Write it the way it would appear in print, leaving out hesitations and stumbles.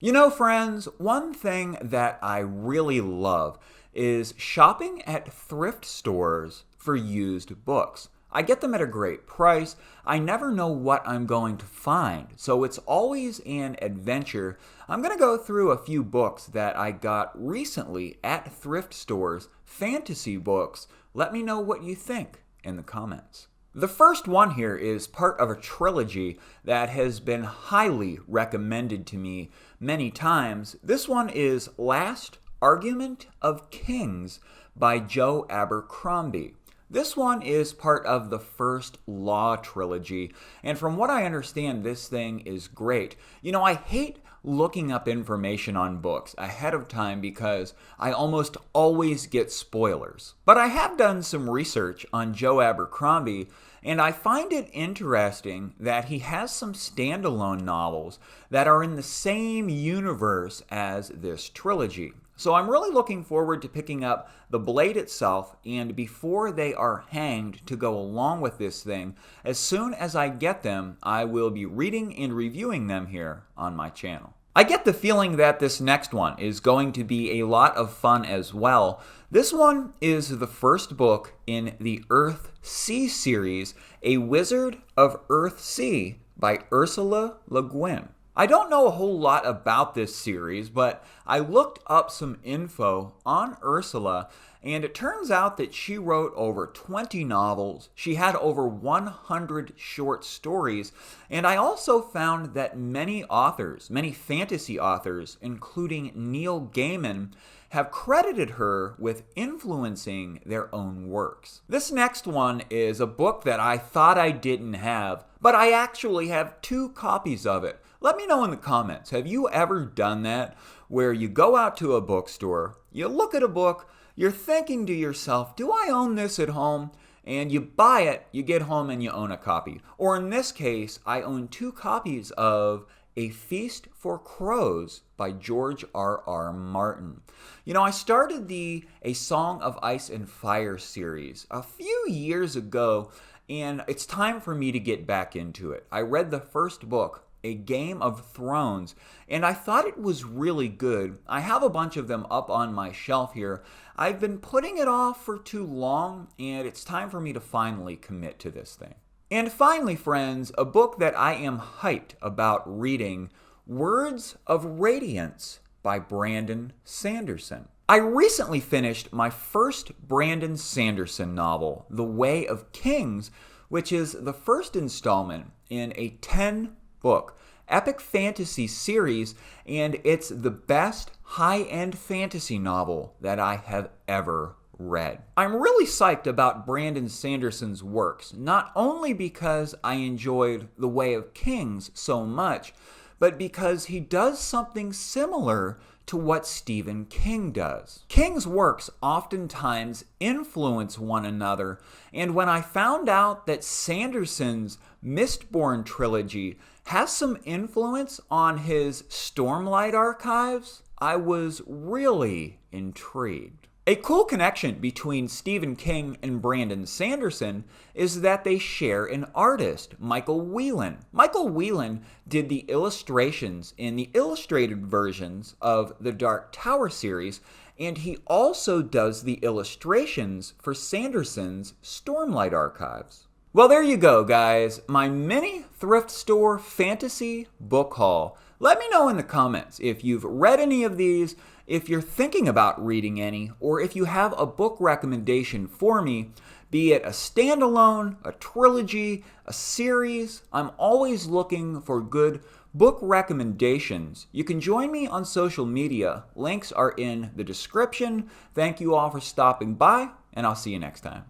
You know, friends, one thing that I really love is shopping at thrift stores for used books. I get them at a great price. I never know what I'm going to find, so it's always an adventure. I'm going to go through a few books that I got recently at thrift stores, fantasy books. Let me know what you think in the comments. The first one here is part of a trilogy that has been highly recommended to me many times. This one is Last Argument of Kings by Joe Abercrombie. This one is part of the First Law trilogy, and from what I understand, this thing is great. You know, I hate looking up information on books ahead of time because I almost always get spoilers. But I have done some research on Joe Abercrombie, and I find it interesting that he has some standalone novels that are in the same universe as this trilogy. So I'm really looking forward to picking up The Blade itself and Before They Are Hanged to go along with this thing. As soon as I get them, I will be reading and reviewing them here on my channel. I get the feeling that this next one is going to be a lot of fun as well. This one is the first book in the Earth-Sea series, A Wizard of Earth-Sea by Ursula Le Guin. I don't know a whole lot about this series, but I looked up some info on Ursula, and it turns out that she wrote over 20 novels. She had over 100 short stories, and I also found that many authors, many fantasy authors, including Neil Gaiman, have credited her with influencing their own works. This next one is a book that I thought I didn't have, but I actually have 2 copies of it. Let me know in the comments, have you ever done that, where you go out to a bookstore, you look at a book, you're thinking to yourself, do I own this at home? And you buy it, you get home and you own a copy. Or in this case, I own 2 copies of A Feast for Crows by George R.R. Martin. You know, I started the A Song of Ice and Fire series a few years ago, and it's time for me to get back into it. I read the first book, A Game of Thrones, and I thought it was really good. I have a bunch of them up on my shelf here. I've been putting it off for too long, and it's time for me to finally commit to this thing. And finally, friends, a book that I am hyped about reading, Words of Radiance by Brandon Sanderson. I recently finished my first Brandon Sanderson novel, The Way of Kings, which is the first installment in a 10-book epic fantasy series, and it's the best high-end fantasy novel that I have ever read. I'm really psyched about Brandon Sanderson's works, not only because I enjoyed The Way of Kings so much, but because he does something similar to what Stephen King does. King's works oftentimes influence one another, and when I found out that Sanderson's Mistborn trilogy has some influence on his Stormlight archives, I was really intrigued. A cool connection between Stephen King and Brandon Sanderson is that they share an artist, Michael Whelan. Michael Whelan did the illustrations in the illustrated versions of the Dark Tower series, and he also does the illustrations for Sanderson's Stormlight archives. Well, there you go, guys. My mini thrift store fantasy book haul. Let me know in the comments if you've read any of these, if you're thinking about reading any, or if you have a book recommendation for me, be it a standalone, a trilogy, a series. I'm always looking for good book recommendations. You can join me on social media. Links are in the description. Thank you all for stopping by, and I'll see you next time.